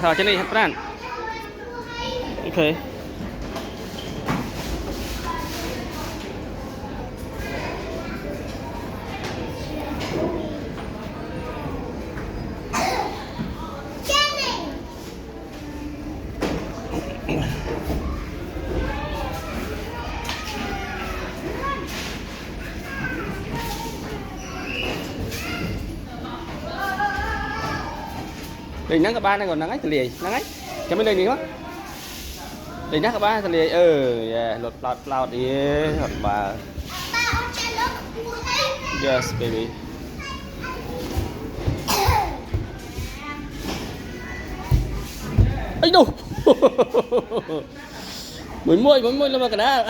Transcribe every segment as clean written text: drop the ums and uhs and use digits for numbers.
rồi trên đây hấpran ok Đình nắng các ba này còn nắng ấy thì lìa nắng ấy cho mấy lên đi quá đình nắng các ba thì lìa lột lọt lọt đi lọt bà yes baby ấy đâu mỗi môi là mà cái đó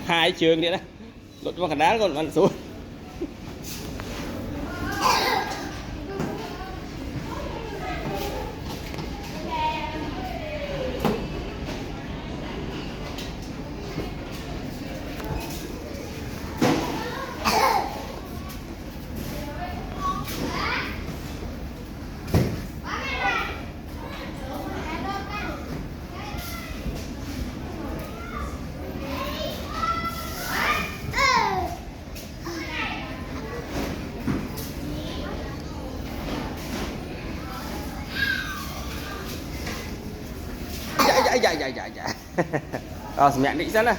hai trường vậy đó lột vào cái đá còn ăn xuống dạ rồi mẹ định ra nè